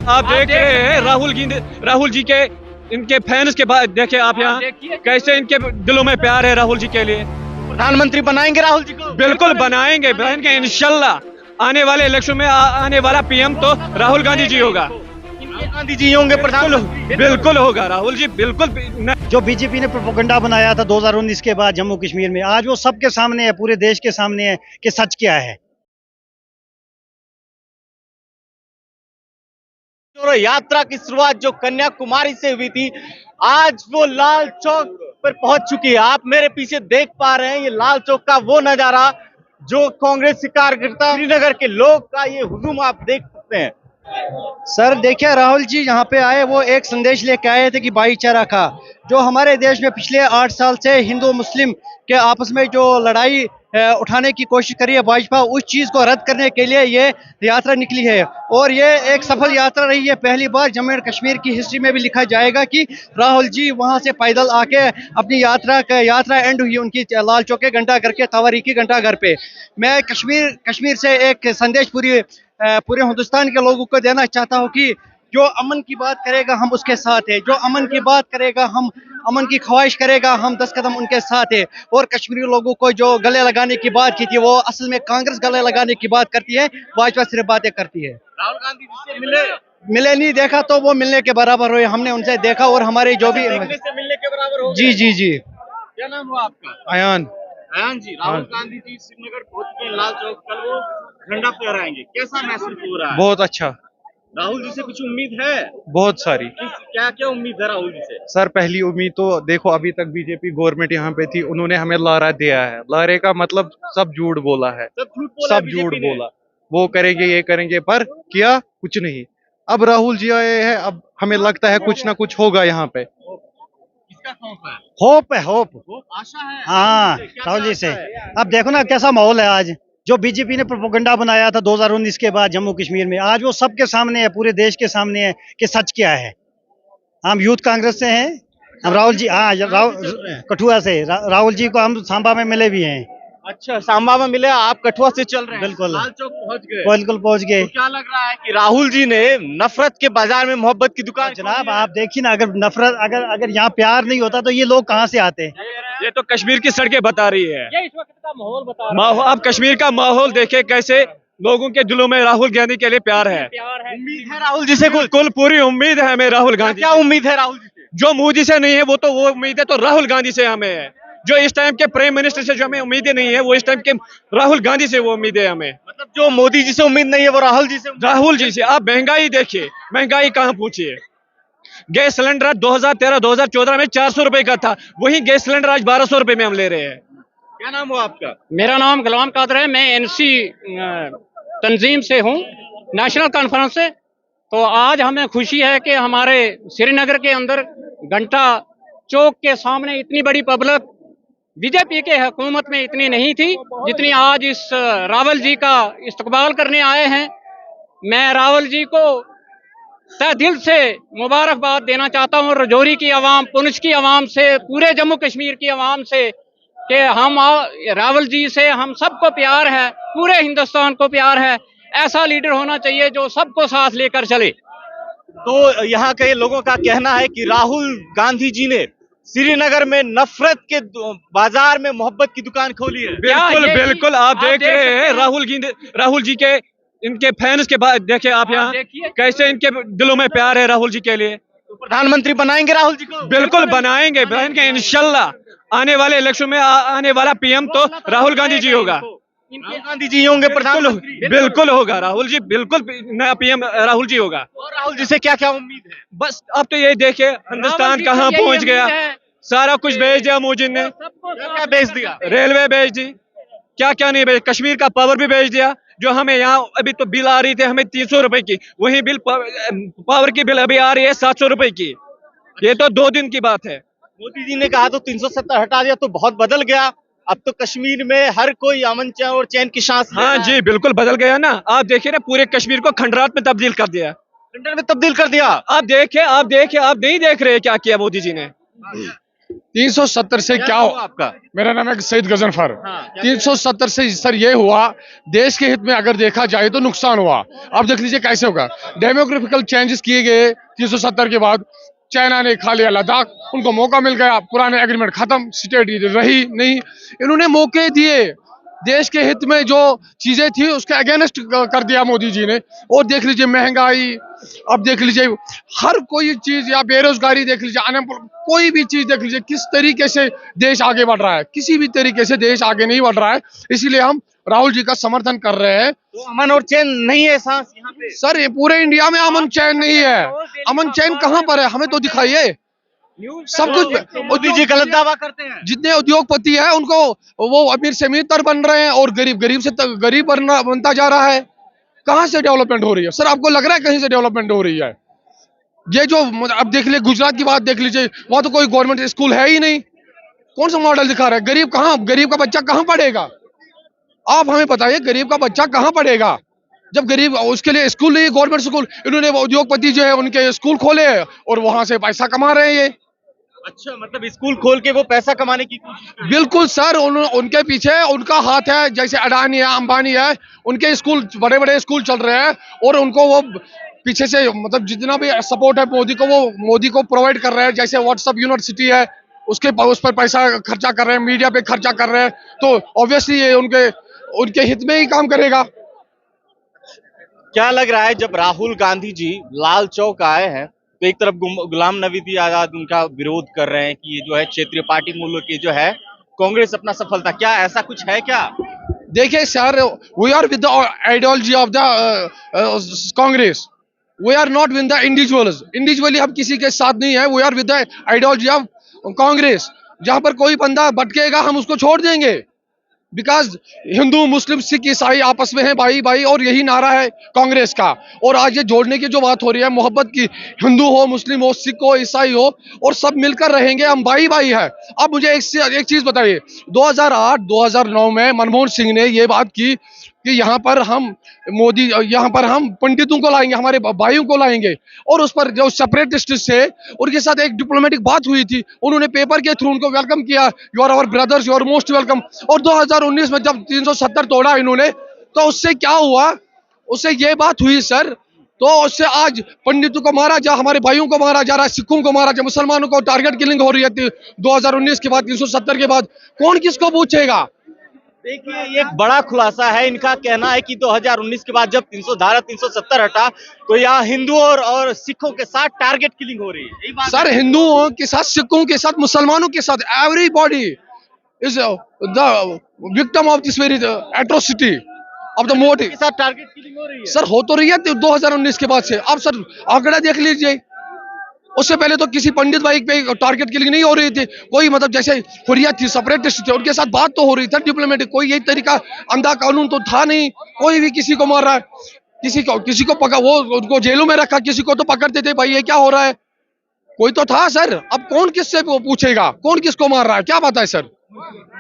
आप देख रहे हैं राहुल जी के इनके फैंस के बाद देखे आप यहाँ कैसे इनके दिलों में प्यार है राहुल जी के लिए। प्रधानमंत्री बनाएंगे राहुल जी को? बिल्कुल बनाएंगे इंशाल्लाह। आने वाले इलेक्शन में आने वाला पीएम तो राहुल गांधी जी होगा। राहुल गांधी जी होंगे प्रधानमंत्री? बिल्कुल होगा राहुल जी, बिल्कुल। जो बीजेपी ने प्रोपेगेंडा बनाया था 2019 के बाद जम्मू कश्मीर में, आज वो सबके सामने है, पूरे देश के सामने है कि सच क्या है। जो यात्रा की शुरुआत जो कन्याकुमारी से हुई थी, आज वो लाल चौक पर पहुंच चुकी है। आप मेरे पीछे देख पा रहे हैं ये लाल चौक का वो नजारा जो कांग्रेस के कार्यकर्ता, श्रीनगर के लोग का ये हुजूम आप देख सकते हैं। सर देखिए, राहुल जी यहाँ पे आए, वो एक संदेश लेके आए थे कि भाईचारा का, जो हमारे देश में पिछले 8 साल से हिंदू मुस्लिम के आपस में जो लड़ाई उठाने की कोशिश करी है भाजपा, उस चीज़ को रद्द करने के लिए ये यात्रा निकली है। और ये एक सफल यात्रा रही है। पहली बार जम्मू एंड कश्मीर की हिस्ट्री में भी लिखा जाएगा कि राहुल जी वहाँ से पैदल आके अपनी यात्रा एंड हुई उनकी लाल चौक के घंटाघर के तवारीखी घंटाघर पे। मैं कश्मीर से एक संदेश पूरे हिंदुस्तान के लोगों को देना चाहता हूँ कि जो अमन की बात करेगा हम उसके साथ है, जो अमन की बात करेगा, हम अमन की ख्वाहिश करेगा, हम 10 कदम उनके साथ है। और कश्मीरी लोगों को जो गले लगाने की बात की थी, वो असल में कांग्रेस गले लगाने की बात करती है, भाजपा सिर्फ बातें करती है। राहुल गांधी जी से मिले नहीं, देखा तो वो मिलने के बराबर हुए। हमने उनसे देखा और हमारे जो भी मिलने के बराबर हो जी जी जी। क्या नाम हुआ आपका? अयान। अयान जी, राहुल गांधी जी श्रीनगर पहुंच गए लाल चौक, कल वो झंडा फहराएंगे, कैसा महसूस हो रहा है? बहुत अच्छा। राहुल जी से कुछ उम्मीद है? बहुत सारी। क्या क्या उम्मीद है राहुल जी से? सर पहली उम्मीद तो देखो, अभी तक बीजेपी गवर्नमेंट यहाँ पे थी, उन्होंने हमें लारा दिया है। लारे का मतलब सब झूठ बोला है, सब झूठ बोला। वो करेंगे, ये करेंगे, पर किया कुछ नहीं। अब राहुल जी आए हैं, अब हमें लगता है कुछ ना कुछ होगा यहाँ पे। किसका खौफ है? होप है, होप। आशा है हाँ, राहुल जी से। अब देखो ना कैसा माहौल है आज। जो बीजेपी ने प्रोपेगेंडा बनाया था 2019 के बाद जम्मू कश्मीर में, आज वो सबके सामने है, पूरे देश के सामने है कि सच क्या है। हम यूथ कांग्रेस से हैं। हम राहुल जी, हाँ, कठुआ से राहुल जी को हम सांबा में मिले भी हैं। अच्छा, सांबा में मिले, आप कठुआ से चल रहे हैं? बिल्कुल। लाल चौक पहुंच गए? बिल्कुल पहुंच गए। तो क्या लग रहा है कि राहुल जी ने नफरत के बाजार में मोहब्बत की दुकान जनाब आप देखिए ना, अगर नफरत, अगर यहाँ प्यार नहीं होता तो ये लोग कहाँ से आते। ये तो कश्मीर की सड़कें बता रही है, ये इस वक्त का माहौल बता रहा है। आप कश्मीर का माहौल देखे कैसे लोगों के दिलों में राहुल गांधी के लिए प्यार है। उम्मीद है राहुल जी से कुछ? कुल पूरी उम्मीद है हमें राहुल गांधी। क्या उम्मीद है राहुल जी से? जो मोदी से नहीं है वो तो वो उम्मीद है तो राहुल गांधी से हमें है। जो इस टाइम के प्राइम मिनिस्टर से जो हमें उम्मीदें नहीं है, वो इस टाइम के राहुल गांधी से वो उम्मीदें हमें। मतलब जो मोदी जी से उम्मीद नहीं है वो राहुल जी से राहुल जी से। आप महंगाई देखिए, महंगाई कहाँ पहुंची है। गैस सिलेंडर 2013-2014 में 400 रुपए का था, वही गैस सिलेंडर आज 1200 रुपए में हम ले रहे हैं। क्या नाम हुआ आपका? मेरा नाम गुलाम कादर है। मैं एनसी तंजीम से हूँ, नेशनल कॉन्फ्रेंस से। तो आज हमें खुशी है कि हमारे श्रीनगर के अंदर घंटा चौक के सामने इतनी बड़ी पब्लिक बीजेपी के हुकूमत में इतनी नहीं थी जितनी आज इस राहुल जी का इस्तकबाल करने आए हैं। मैं राहुल जी को तहे दिल से मुबारकबाद देना चाहता हूँ, रजौरी की आवाम, पुंछ की आवाम से, पूरे जम्मू कश्मीर की आवाम से, कि हम राहुल जी से हम सबको प्यार है, पूरे हिंदुस्तान को प्यार है। ऐसा लीडर होना चाहिए जो सबको साथ लेकर चले। तो यहाँ के लोगों का कहना है कि राहुल गांधी जी ने श्रीनगर में नफरत के बाजार में मोहब्बत की दुकान खोली है। बिल्कुल बिल्कुल। आप देख रहे हैं राहुल जी के इनके फैंस के बाद देखे आप यहाँ कैसे इनके दिलों में प्यार है राहुल जी के लिए। तो प्रधानमंत्री बनाएंगे राहुल जी को? बिल्कुल बनाएंगे इंशाल्लाह। आने वाले इलेक्शन में आने वाला पीएम तो राहुल गांधी जी होगा। राहुल गांधी जी होंगे प्रधानमंत्री? बिल्कुल होगा राहुल जी, बिल्कुल नया पीएम राहुल जी होगा। और राहुल जी से क्या क्या उम्मीद है? बस अब तो ये देखे हिंदुस्तान कहाँ पहुंच गया, सारा कुछ भेज दिया मोदी ने। क्या बेच दिया? रेलवे भेज दी, क्या क्या नहीं भेज, कश्मीर का पावर भी भेज दिया। जो हमें यहाँ अभी तो बिल आ रही थी हमें 300 रुपए की, वही बिल पावर की बिल अभी आ रही है 700 रुपए की। ये तो 2 दिन की बात है। मोदी जी ने कहा तो 370 हटा दिया, तो बहुत बदल गया। अब तो कश्मीर में हर कोई अमन और चैन की सांस ले रहा है। हाँ जी बिल्कुल बदल गया ना। आप देखिए ना, पूरे कश्मीर को खंडरात में तब्दील कर दिया, खंडर में तब्दील कर दिया। आप देखे, आप नहीं देख रहे क्या किया मोदी जी ने। 370 से क्या हुआ आपका? मेरा नाम है सईद गजनफर। हाँ, क्या 370 से सर ये हुआ, देश के हित में अगर देखा जाए तो नुकसान हुआ। अब देख लीजिए कैसे होगा। डेमोग्राफिकल चेंजेस किए गए 370 के बाद। चाइना ने खा लिया लद्दाख, उनको मौका मिल गया, पुराने एग्रीमेंट खत्म, स्टेट रही नहीं। इन्होंने मौके दिए, देश के हित में जो चीजें थी उसके अगेंस्ट कर दिया मोदी जी ने। और देख लीजिए महंगाई, अब देख लीजिए हर कोई चीज, या बेरोजगारी देख लीजिए, अनएम्प्लॉयमेंट, कोई भी चीज देख लीजिए किस तरीके से देश आगे बढ़ रहा है। किसी भी तरीके से देश आगे नहीं बढ़ रहा है, इसीलिए हम राहुल जी का समर्थन कर रहे हैं। तो अमन और चैन नहीं है सांस यहाँ पे? सर ये पूरे इंडिया में अमन चैन नहीं है। अमन चैन कहाँ पर है, हमें तो दिखाइए। सब कुछ मोदी जी गलत दावा करते हैं। जितने उद्योगपति है उनको, वो अमीर से अमीर तर बन रहे हैं और गरीब गरीब से गरीब बनता जा रहा है। कहाँ से डेवलपमेंट हो रही है सर? आपको लग रहा है कहीं से डेवलपमेंट हो रही है? ये जो अब देख लीजिए गुजरात की बात देख लीजिए, वहां तो कोई गवर्नमेंट स्कूल है ही नहीं। कौन सा मॉडल दिखा रहा है? गरीब का बच्चा कहाँ पढ़ेगा? आप हमें बताइए, गरीब का बच्चा कहाँ पढ़ेगा जब गरीब, उसके लिए स्कूल नहीं, गवर्नमेंट स्कूल। इन्होंने उद्योगपति जो है उनके स्कूल खोले और वहां से पैसा कमा रहे हैं ये। अच्छा, मतलब स्कूल खोल के वो पैसा कमाने की कोशिश कर रहे हैं। बिल्कुल सर, उनके पीछे उनका हाथ है। जैसे अडानी है, अंबानी है, उनके स्कूल, बड़े बड़े स्कूल चल रहे हैं और उनको वो पीछे से, मतलब जितना भी सपोर्ट है मोदी को, वो मोदी को प्रोवाइड कर रहे हैं। जैसे व्हाट्सएप यूनिवर्सिटी है, उस पर पैसा खर्चा कर रहे हैं, मीडिया पे खर्चा कर रहे हैं, तो ऑब्वियसली ये उनके हित में ही काम करेगा। क्या लग रहा है जब राहुल गांधी जी लाल चौक आए हैं तो एक तरफ गुलाम नबी आजाद उनका विरोध कर रहे हैं कि ये जो है क्षेत्रीय पार्टी मूल्यों की जो है कांग्रेस अपना सफलता, क्या ऐसा कुछ है क्या? देखिए sir, we are with the ideology of the Congress. We are not with the individuals. Individually हम किसी के साथ नहीं है। We are with the ideology of Congress. जहां पर कोई बंदा भटकेगा हम उसको छोड़ देंगे। बिकॉज हिंदू मुस्लिम सिख ईसाई आपस में है भाई भाई, और यही नारा है कांग्रेस का। और आज ये जोड़ने की जो बात हो रही है, मोहब्बत की, हिंदू हो, मुस्लिम हो, सिख हो, ईसाई हो, और सब मिलकर रहेंगे, हम भाई भाई है। अब मुझे एक चीज बताइए, 2008-2009 में मनमोहन सिंह ने ये बात की कि यहाँ पर हम पंडितों को लाएंगे, हमारे भाइयों को लाएंगे, और उस पर जो सेपरेटिस्ट थे उनके साथ एक डिप्लोमेटिक बात हुई थी, उन्होंने पेपर के थ्रू उनको वेलकम किया, you are our brothers, you are most welcome. और 2019 में जब 370 तोड़ा इन्होंने, तो उससे क्या हुआ? उससे ये बात हुई सर, तो उससे आज पंडितों को मारा जा, हमारे भाइयों को मारा जा रहा है, सिखों को मारा जा, मुसलमानों को टारगेट किलिंग हो रही है 2019 के बाद, 370 के बाद। कौन किसको पूछेगा? देखिए, ये एक बड़ा खुलासा है। इनका कहना है कि 2019 के बाद जब 370 हटा तो यहाँ हिंदुओं और सिखों के साथ टारगेट किलिंग हो रही है। यही बात सर, हिंदुओं के साथ, सिखों के साथ, मुसलमानों के साथ, everybody is the victim of this very atrocity of the Modi. के साथ टारगेट किलिंग हो रही है। सर हो तो रही है 2019 के बाद से। अब सर आंकड़ा देख लीजिए, उससे पहले तो किसी पंडित भाई पे टारगेट किलिंग नहीं हो रही थी। कोई मतलब जैसे हुर्रियत थी, सेपरेटिस्ट थे, उनके साथ बात तो हो रही थी डिप्लोमेटिक। कोई यही तरीका, अंधा कानून तो था नहीं। कोई भी किसी को मार रहा है, किसी को पकड़, वो उनको जेलों में रखा, किसी को तो पकड़ते थे, भाई ये क्या हो रहा है? कोई तो था सर। अब कौन किससे पूछेगा, कौन किसको मार रहा है, क्या पता है सर?